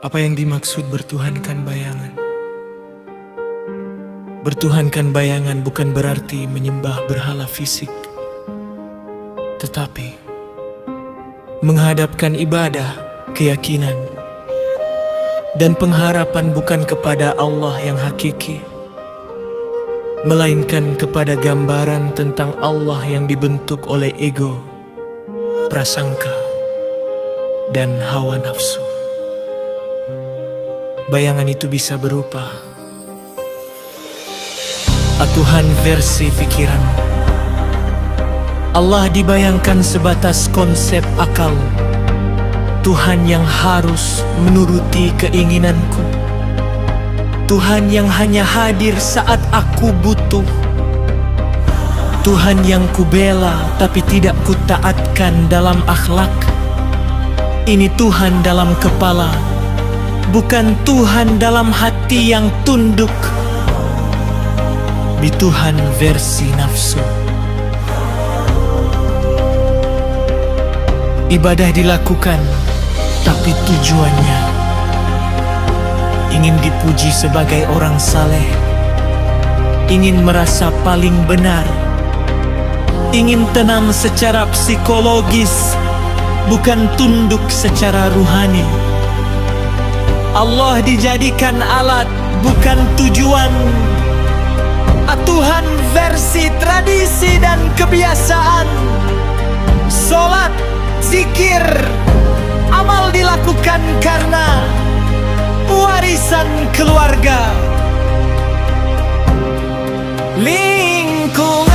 Apa yang dimaksud bertuhankan bayangan? Bertuhankan bayangan bukan berarti menyembah berhala fisik, tetapi menghadapkan ibadah, keyakinan, dan pengharapan bukan kepada Allah yang hakiki, melainkan kepada gambaran tentang Allah yang dibentuk oleh ego, prasangka, dan hawa nafsu. Bayangan itu bisa berupa Tuhan versi pikiran. Allah dibayangkan sebatas konsep akal. Tuhan yang harus menuruti keinginanku. Tuhan yang hanya hadir saat aku butuh. Tuhan yang kubela tapi tidak kutaatkan dalam akhlak. Ini Tuhan dalam kepala, bukan Tuhan dalam hati yang tunduk. Di Tuhan versi nafsu. Ibadah dilakukan, tapi tujuannya ingin dipuji sebagai orang saleh, ingin merasa paling benar, ingin tenang secara psikologis, bukan tunduk secara ruhani. Allah dijadikan alat, bukan tujuan. Tuhan versi tradisi dan kebiasaan. Salat, zikir, amal dilakukan karena warisan keluarga. Lingkungan,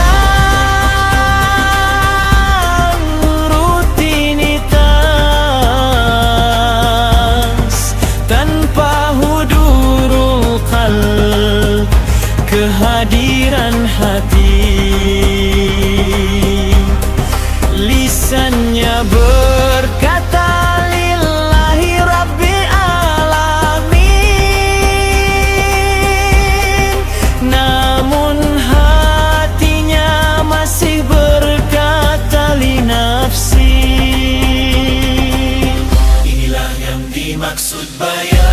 rutinitas tanpa hudurul qalb, kehadiran hati, lisannya berkata lillahi rabbil alamin, namun hatinya masih berkata li nafsi. Inilah yang dimaksud bayangan.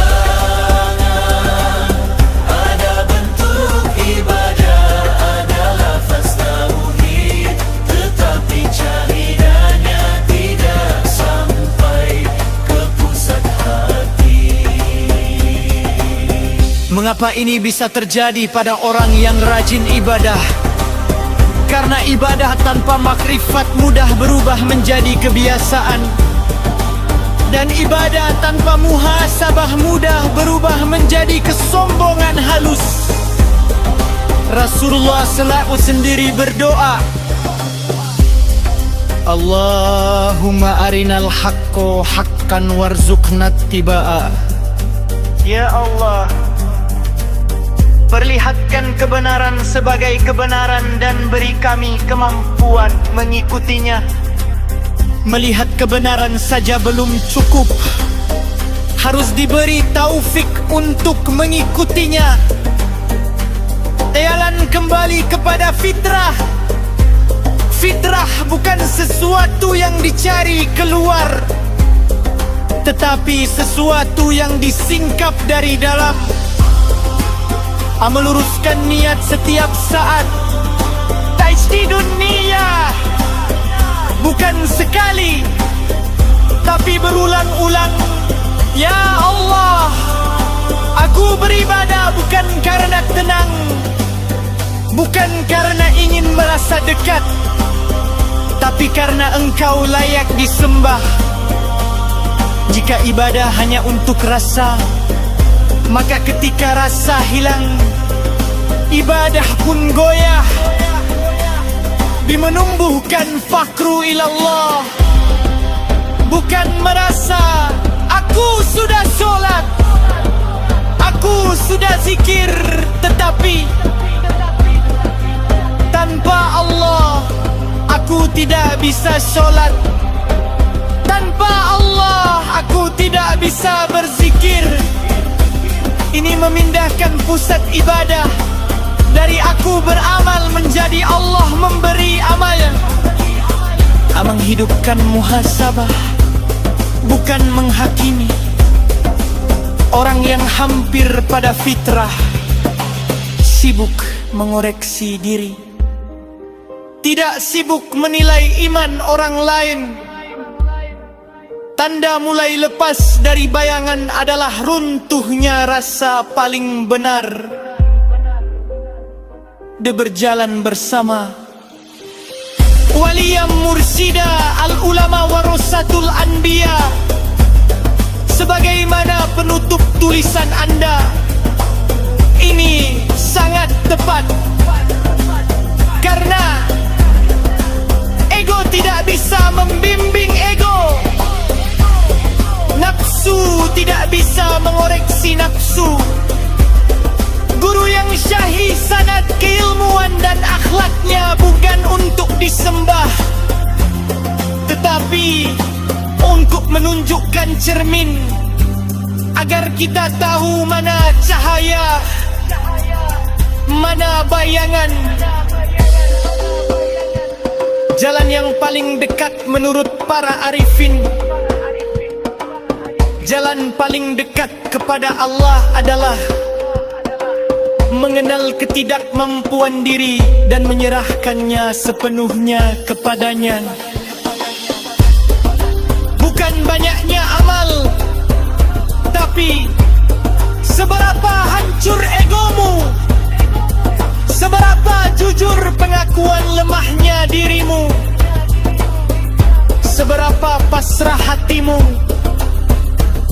Ada bentuk ibadah, ada lafaz tauhid, tetapi cahayanya tidak sampai ke pusat hati. Mengapa ini bisa terjadi pada orang yang rajin ibadah? Karena ibadah tanpa makrifat mudah berubah menjadi kebiasaan. Dan ibadah tanpa muhasabah mudah berubah menjadi kesombongan halus. Rasulullah SAW sendiri berdoa, Allahumma arinal haqqo haqqan warzuqna ittiba'a. Ya Allah, perlihatkan kebenaran sebagai kebenaran dan beri kami kemampuan mengikutinya. Melihat kebenaran saja belum cukup, harus diberi taufik untuk mengikutinya. Jalan kembali kepada fitrah. Fitrah bukan sesuatu yang dicari keluar, tetapi sesuatu yang disingkap dari dalam. Meluruskan niat setiap saat. Tajdidun niyah, bukan sekali, tapi berulang-ulang. Ya Allah, aku beribadah bukan karena tenang, bukan karena ingin merasa dekat, tapi karena Engkau layak disembah. Jika ibadah hanya untuk rasa, maka ketika rasa hilang, ibadah pun goyah. Menumbuhkan fakru ilallah, bukan merasa aku sudah sholat, aku sudah zikir, tetapi tanpa Allah aku tidak bisa sholat, tanpa Allah aku tidak bisa berzikir. Ini memindahkan pusat ibadah dari aku beramal menjadi Allah memberi amal. Menghidupkan muhasabah, bukan menghakimi. Orang yang hampir pada fitrah, sibuk mengoreksi diri, tidak sibuk menilai iman orang lain. Tanda mulai lepas dari bayangan adalah runtuhnya rasa paling benar. Dia berjalan bersama Waliyam Mursida, al-ulama warasatul anbiya. Sebagaimana penutup tulisan Anda, ini sangat tepat. Karena ego tidak bisa membimbing ego, nafsu tidak bisa mengoreksi nafsu. Guru yang syahih sanad keilmuan dan akhlaknya bukan untuk disembah, tetapi untuk menunjukkan cermin agar kita tahu mana cahaya, mana bayangan. Jalan yang paling dekat menurut para arifin, jalan paling dekat kepada Allah adalah mengenal ketidakmampuan diri dan menyerahkannya sepenuhnya kepadanya. Bukan banyaknya amal, tapi seberapa hancur egomu, seberapa jujur pengakuan lemahnya dirimu, seberapa pasrah hatimu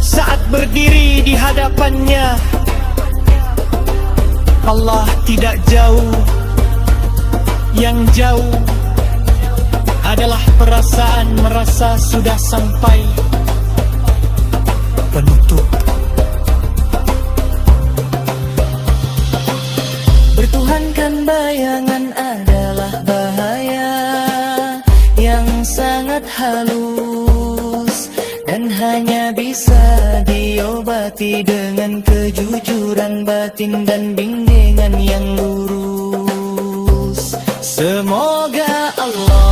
saat berdiri di hadapannya. Allah tidak jauh, yang jauh adalah perasaan merasa sudah sampai penutup. Bertuhankan bayangan adalah bahaya yang sangat halus, dan hanya bisa diobati dengan kejujuran batin dan bimbingan yang lurus. Semoga Allah